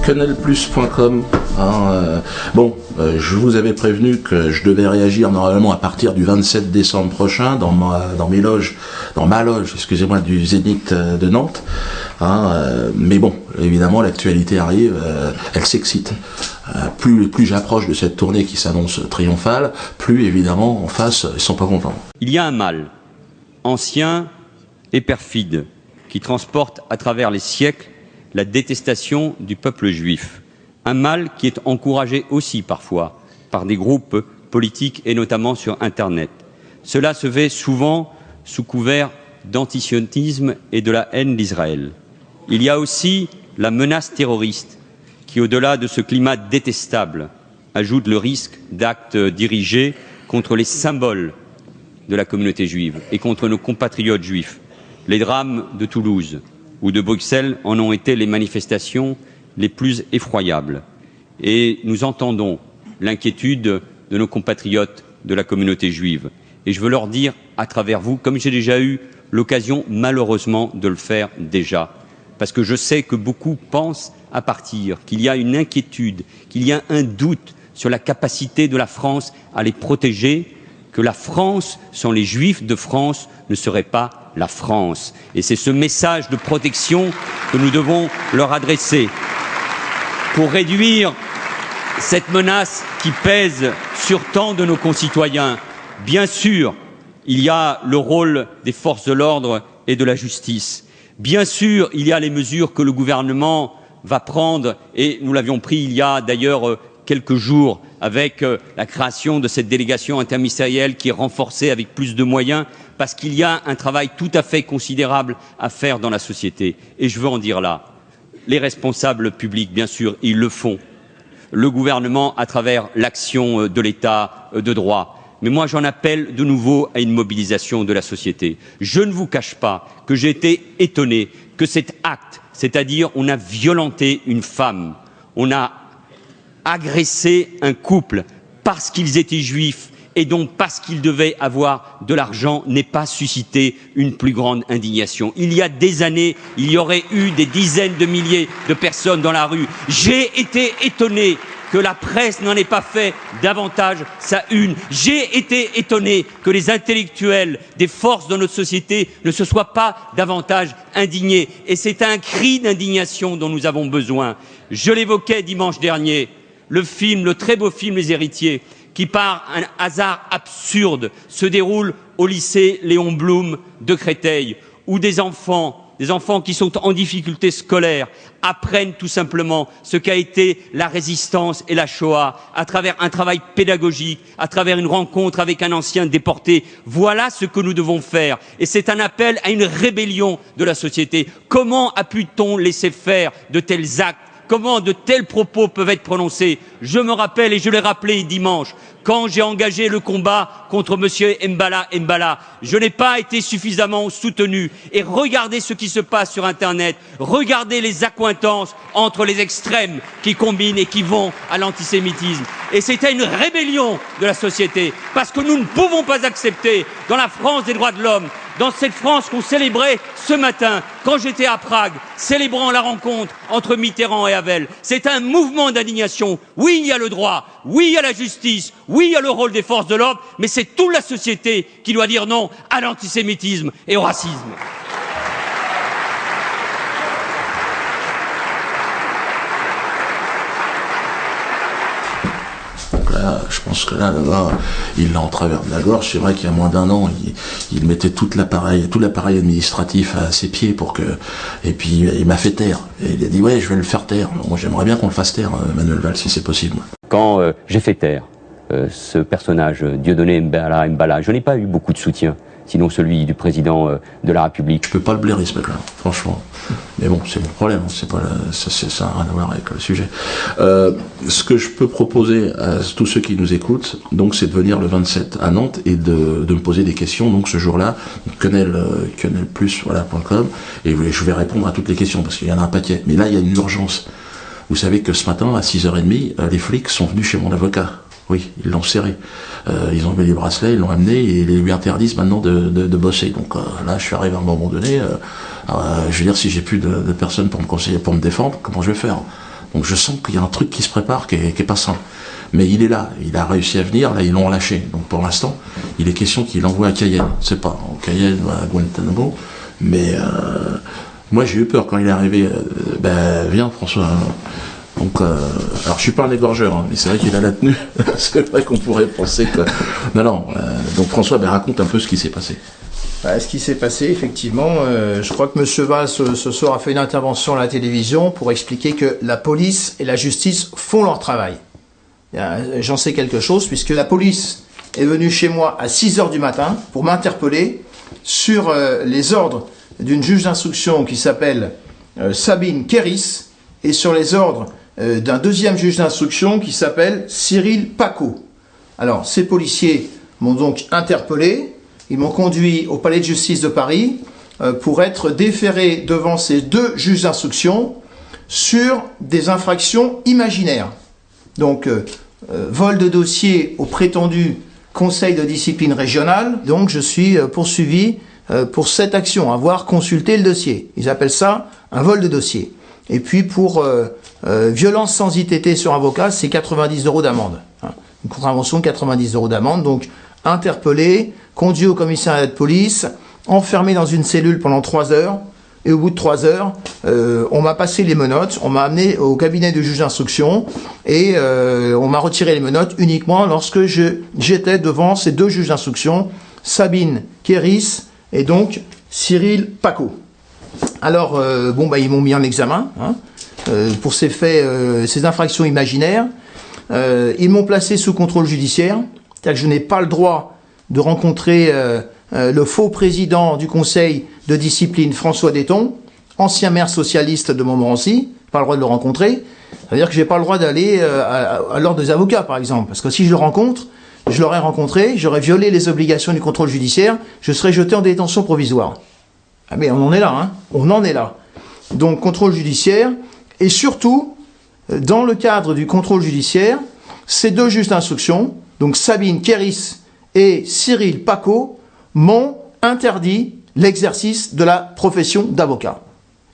quenelplus.com. Je vous avais prévenu que je devais réagir normalement à partir du 27 décembre prochain dans ma loge, excusez-moi, du Zénith de Nantes. Mais bon, évidemment, l'actualité arrive, elle s'excite. Plus j'approche de cette tournée qui s'annonce triomphale, plus évidemment en face, ils sont pas contents. Il y a un mal ancien et perfide qui transporte à travers les siècles la détestation du peuple juif. Un mal qui est encouragé aussi parfois par des groupes politiques et notamment sur Internet. Cela se fait souvent sous couvert d'antisémitisme et de la haine d'Israël. Il y a aussi la menace terroriste qui, au-delà de ce climat détestable, ajoute le risque d'actes dirigés contre les symboles de la communauté juive et contre nos compatriotes juifs. Les drames de Toulouse ou de Bruxelles en ont été les manifestations les plus effroyables. Et nous entendons l'inquiétude de nos compatriotes de la communauté juive. Et je veux leur dire, à travers vous, comme j'ai déjà eu l'occasion, malheureusement, de le faire déjà, parce que je sais que beaucoup pensent à partir, qu'il y a une inquiétude, qu'il y a un doute sur la capacité de la France à les protéger, que la France, sans les Juifs de France, ne serait pas la France. Et c'est ce message de protection que nous devons leur adresser pour réduire cette menace qui pèse sur tant de nos concitoyens. Bien sûr, il y a le rôle des forces de l'ordre et de la justice. Bien sûr, il y a les mesures que le gouvernement va prendre, et nous l'avions pris il y a d'ailleurs quelques jours avec la création de cette délégation interministérielle qui est renforcée avec plus de moyens, parce qu'il y a un travail tout à fait considérable à faire dans la société. Et je veux en dire là, les responsables publics, bien sûr, ils le font. Le gouvernement, à travers l'action de l'État de droit. Mais moi, j'en appelle de nouveau à une mobilisation de la société. Je ne vous cache pas que j'ai été étonné que cet acte, c'est-à-dire on a violenté une femme, on a agressé un couple parce qu'ils étaient juifs et donc parce qu'ils devaient avoir de l'argent, n'ait pas suscité une plus grande indignation. Il y a des années, il y aurait eu des dizaines de milliers de personnes dans la rue. J'ai été étonné que la presse n'en ait pas fait davantage sa une. J'ai été étonné que les intellectuels des forces de notre société ne se soient pas davantage indignés. Et c'est un cri d'indignation dont nous avons besoin. Je l'évoquais dimanche dernier, le très beau film Les Héritiers, qui par un hasard absurde se déroule au lycée Léon Blum de Créteil, où des enfants qui sont en difficulté scolaire apprennent tout simplement ce qu'a été la résistance et la Shoah à travers un travail pédagogique, à travers une rencontre avec un ancien déporté. Voilà ce que nous devons faire. Et c'est un appel à une rébellion de la société. Comment a pu-t-on laisser faire de tels actes? Comment de tels propos peuvent être prononcés? Je me rappelle, et je l'ai rappelé dimanche, quand j'ai engagé le combat contre M. Mbala, je n'ai pas été suffisamment soutenu. Et regardez ce qui se passe sur Internet, regardez les accointances entre les extrêmes qui combinent et qui vont à l'antisémitisme. Et c'était une rébellion de la société, parce que nous ne pouvons pas accepter, dans la France des droits de l'homme, dans cette France qu'on célébrait ce matin, quand j'étais à Prague, célébrant la rencontre entre Mitterrand et Havel. C'est un mouvement d'indignation. Oui, il y a le droit, oui, il y a la justice, oui, il y a le rôle des forces de l'ordre, mais c'est toute la société qui doit dire non à l'antisémitisme et au racisme. Là, je pense que là, il l'a en travers de la gorge. C'est vrai qu'il y a moins d'un an, il mettait tout l'appareil administratif à ses pieds et puis il m'a fait taire. Et il a dit ouais, je vais le faire taire. Moi, j'aimerais bien qu'on le fasse taire, Manuel Valls, si c'est possible. Quand j'ai fait taire ce personnage, Dieudonné Mbala, je n'ai pas eu beaucoup de soutien, sinon celui du président de la République. Je peux pas le blairer ce mec-là, franchement. Mais bon, c'est mon problème, ça n'a rien à voir avec le sujet. Ce que je peux proposer à tous ceux qui nous écoutent, donc, c'est de venir le 27 à Nantes et de me poser des questions, donc ce jour-là, quenelplus.com, et je vais répondre à toutes les questions, parce qu'il y en a un paquet. Mais là, il y a une urgence. Vous savez que ce matin, à 6h30, les flics sont venus chez mon avocat. Oui, ils l'ont serré. Ils ont mis les bracelets, ils l'ont amené et ils lui interdisent maintenant de bosser. Donc là, je suis arrivé à un moment donné, je veux dire, si j'ai plus de personnes pour me conseiller, pour me défendre, comment je vais faire? Donc je sens qu'il y a un truc qui se prépare qui est pas simple. Mais il est là, il a réussi à venir, là ils l'ont relâché. Donc pour l'instant, il est question qu'il envoie à Cayenne. C'est pas en Cayenne ou à Guantanamo, mais moi j'ai eu peur quand il est arrivé. Viens François. Donc, alors je suis pas un égorgeur, hein, mais c'est vrai qu'il a la tenue. C'est vrai qu'on pourrait penser que. Non. Donc François, raconte un peu ce qui s'est passé. Ce qui s'est passé, effectivement, je crois que M. Valls ce soir a fait une intervention à la télévision pour expliquer que la police et la justice font leur travail. J'en sais quelque chose, puisque la police est venue chez moi à 6h du matin pour m'interpeller sur les ordres d'une juge d'instruction qui s'appelle Sabine Kéris et sur les ordres d'un deuxième juge d'instruction qui s'appelle Cyril Paco. Alors, ces policiers m'ont donc interpellé. Ils m'ont conduit au palais de justice de Paris pour être déféré devant ces deux juges d'instruction sur des infractions imaginaires. Donc, vol de dossier au prétendu conseil de discipline régional. Donc, je suis poursuivi pour cette action, avoir consulté le dossier. Ils appellent ça un vol de dossier. Et puis, pour violence sans ITT sur avocat, c'est 90 € d'amende. Une contravention de 90 € d'amende. Donc, interpellé, conduit au commissariat de police, enfermé dans une cellule pendant 3 heures, et au bout de 3 heures, on m'a passé les menottes, on m'a amené au cabinet du juge d'instruction, et on m'a retiré les menottes uniquement lorsque j'étais devant ces deux juges d'instruction, Sabine Kéris et donc Cyril Paco. Alors, ils m'ont mis en examen pour ces faits, ces infractions imaginaires. Ils m'ont placé sous contrôle judiciaire, c'est-à-dire que je n'ai pas le droit de rencontrer le faux président du conseil de discipline, François Detton, ancien maire socialiste de Montmorency, pas le droit de le rencontrer. C'est-à-dire que je n'ai pas le droit d'aller à l'ordre des avocats, par exemple. Parce que si je le rencontre, je l'aurais rencontré, j'aurais violé les obligations du contrôle judiciaire, je serais jeté en détention provisoire. Ah mais on en est là, on en est là. Donc contrôle judiciaire, et surtout, dans le cadre du contrôle judiciaire, ces deux juges d'instruction, donc Sabine Kéris et Cyril Paco, m'ont interdit l'exercice de la profession d'avocat.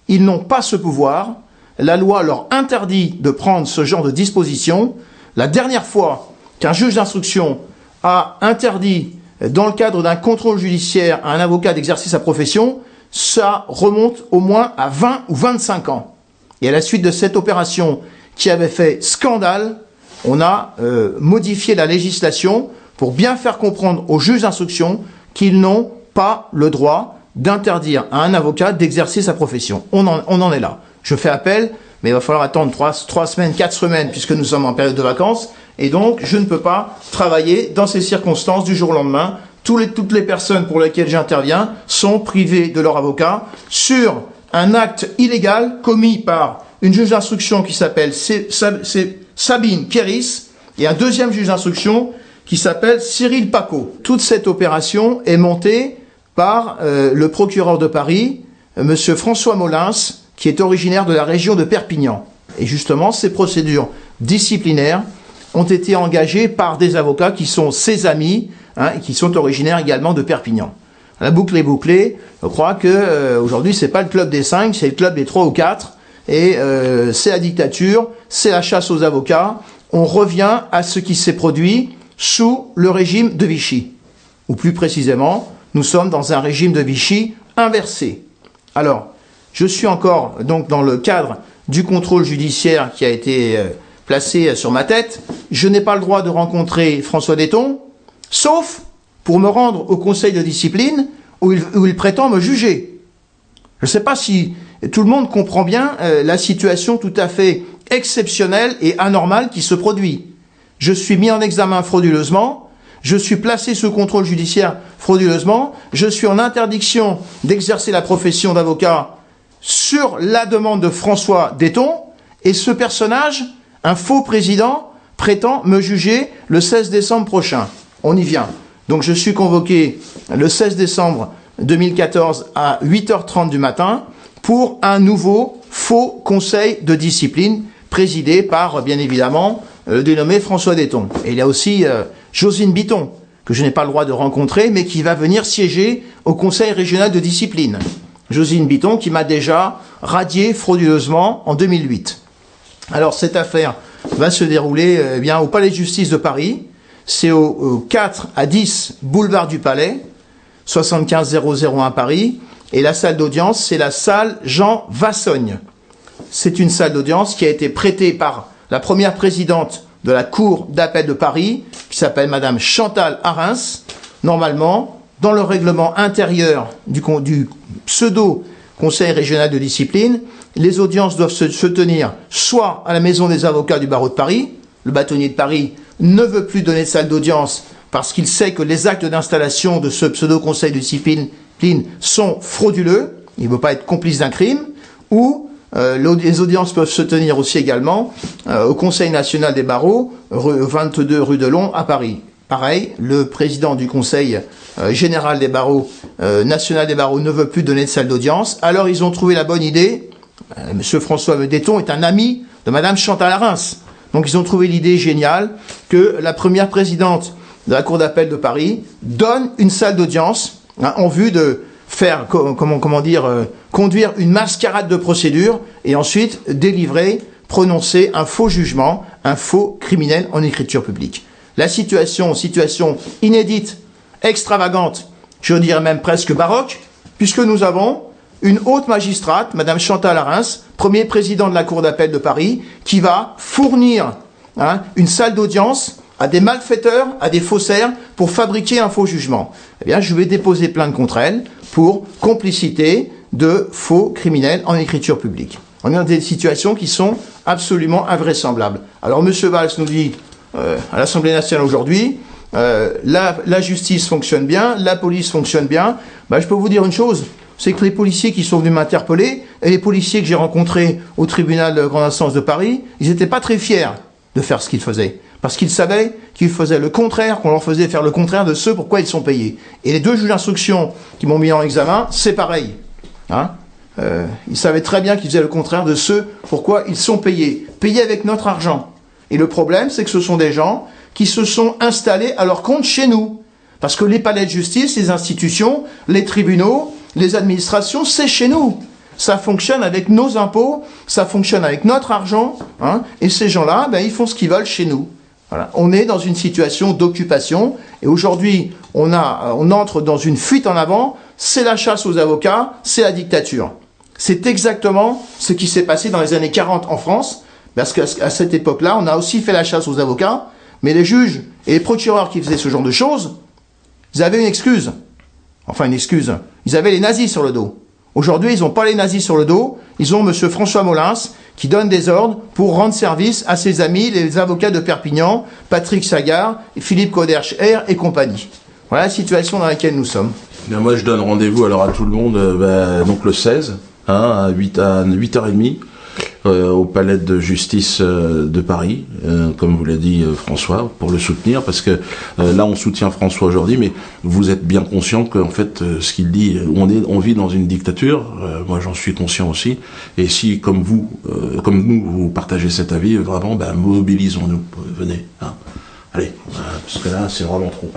Ils n'ont pas ce pouvoir, la loi leur interdit de prendre ce genre de disposition. La dernière fois qu'un juge d'instruction a interdit, dans le cadre d'un contrôle judiciaire, à un avocat d'exercer sa profession, ça remonte au moins à 20 ou 25 ans. Et à la suite de cette opération qui avait fait scandale, on a modifié la législation pour bien faire comprendre aux juges d'instruction qu'ils n'ont pas le droit d'interdire à un avocat d'exercer sa profession. On en est là. Je fais appel, mais il va falloir attendre 3 semaines, 4 semaines, puisque nous sommes en période de vacances, et donc je ne peux pas travailler dans ces circonstances du jour au lendemain. Toutes les personnes pour lesquelles j'interviens sont privées de leur avocat sur un acte illégal commis par une juge d'instruction qui s'appelle Sabine Kéris et un deuxième juge d'instruction qui s'appelle Cyril Paco. Toute cette opération est montée par le procureur de Paris, monsieur François Molins, qui est originaire de la région de Perpignan. Et justement, ces procédures disciplinaires ont été engagées par des avocats qui sont ses amis, et qui sont originaires également de Perpignan. La boucle est bouclée. Je crois que aujourd'hui, c'est pas le club des 5, c'est le club des 3 ou 4. Et c'est la dictature, c'est la chasse aux avocats. On revient à ce qui s'est produit sous le régime de Vichy. Ou plus précisément, nous sommes dans un régime de Vichy inversé. Alors, je suis encore donc dans le cadre du contrôle judiciaire qui a été placé sur ma tête. Je n'ai pas le droit de rencontrer François Detton, sauf pour me rendre au conseil de discipline où il prétend me juger. Je ne sais pas si tout le monde comprend bien la situation tout à fait exceptionnelle et anormale qui se produit. Je suis mis en examen frauduleusement, je suis placé sous contrôle judiciaire frauduleusement, je suis en interdiction d'exercer la profession d'avocat sur la demande de François Detton, et ce personnage, un faux président, prétend me juger le 16 décembre prochain. On y vient. Donc je suis convoqué le 16 décembre 2014 à 8h30 du matin pour un nouveau faux conseil de discipline présidé par, bien évidemment, le dénommé François Detton. Et il y a aussi Josine Bitton, que je n'ai pas le droit de rencontrer, mais qui va venir siéger au conseil régional de discipline. Josine Bitton qui m'a déjà radié frauduleusement en 2008. Alors cette affaire va se dérouler bien au Palais de Justice de Paris. C'est au 4 à 10 boulevard du Palais, 75 001 Paris. Et la salle d'audience, c'est la salle Jean Vassogne. C'est une salle d'audience qui a été prêtée par la première présidente de la Cour d'appel de Paris, qui s'appelle Madame Chantal Arens. Normalement, dans le règlement intérieur du pseudo-conseil régional de discipline, les audiences doivent se tenir soit à la maison des avocats du barreau de Paris. Le bâtonnier de Paris ne veut plus donner de salle d'audience parce qu'il sait que les actes d'installation de ce pseudo-conseil de discipline sont frauduleux, il ne veut pas être complice d'un crime, ou les audiences peuvent se tenir aussi également au Conseil national des barreaux, 22 rue de Long à Paris. Pareil, le président du Conseil général des barreaux, national des barreaux, ne veut plus donner de salle d'audience. Alors ils ont trouvé la bonne idée. Monsieur François Vedéton est un ami de Madame Chantal Arens. Donc ils ont trouvé l'idée géniale que la première présidente de la Cour d'appel de Paris donne une salle d'audience en vue de faire, conduire une mascarade de procédure et ensuite délivrer, prononcer un faux jugement, un faux criminel en écriture publique. La situation inédite, extravagante, je dirais même presque baroque, puisque nous avons une haute magistrate, Madame Chantal Arens, premier président de la Cour d'appel de Paris, qui va fournir une salle d'audience à des malfaiteurs, à des faussaires, pour fabriquer un faux jugement. Eh bien, je vais déposer plainte contre elle pour complicité de faux criminels en écriture publique. On est dans des situations qui sont absolument invraisemblables. Alors, M. Valls nous dit à l'Assemblée nationale aujourd'hui, la justice fonctionne bien, la police fonctionne bien. Je peux vous dire une chose, c'est que les policiers qui sont venus m'interpeller et les policiers que j'ai rencontrés au tribunal de grande instance de Paris, ils n'étaient pas très fiers de faire ce qu'ils faisaient. Parce qu'ils savaient qu'ils faisaient le contraire, qu'on leur faisait faire le contraire de ce pourquoi ils sont payés. Et les deux juges d'instruction qui m'ont mis en examen, c'est pareil. Ils savaient très bien qu'ils faisaient le contraire de ce pourquoi ils sont payés. Payés avec notre argent. Et le problème, c'est que ce sont des gens qui se sont installés à leur compte chez nous. Parce que les palais de justice, les institutions, les tribunaux, les administrations, c'est chez nous. Ça fonctionne avec nos impôts, ça fonctionne avec notre argent, et ces gens-là, ils font ce qu'ils veulent chez nous. Voilà. On est dans une situation d'occupation, et aujourd'hui, on entre dans une fuite en avant, c'est la chasse aux avocats, c'est la dictature. C'est exactement ce qui s'est passé dans les années 40 en France, parce qu'à cette époque-là, on a aussi fait la chasse aux avocats, mais les juges et les procureurs qui faisaient ce genre de choses, ils avaient une excuse. Enfin, une excuse. Ils avaient les nazis sur le dos. Aujourd'hui, ils n'ont pas les nazis sur le dos. Ils ont M. François Molins qui donne des ordres pour rendre service à ses amis, les avocats de Perpignan, Patrick Sagard, Philippe Kaudercher et compagnie. Voilà la situation dans laquelle nous sommes. Bien, moi, je donne rendez-vous alors à tout le monde, donc le 16, à 8h30. Au palais de justice de Paris, comme vous l'a dit François, pour le soutenir, parce que là on soutient François aujourd'hui, mais vous êtes bien conscient qu'en fait ce qu'il dit, on vit dans une dictature, moi j'en suis conscient aussi, et si comme nous, vous partagez cet avis, vraiment, mobilisons-nous, venez, allez, parce que là c'est vraiment trop.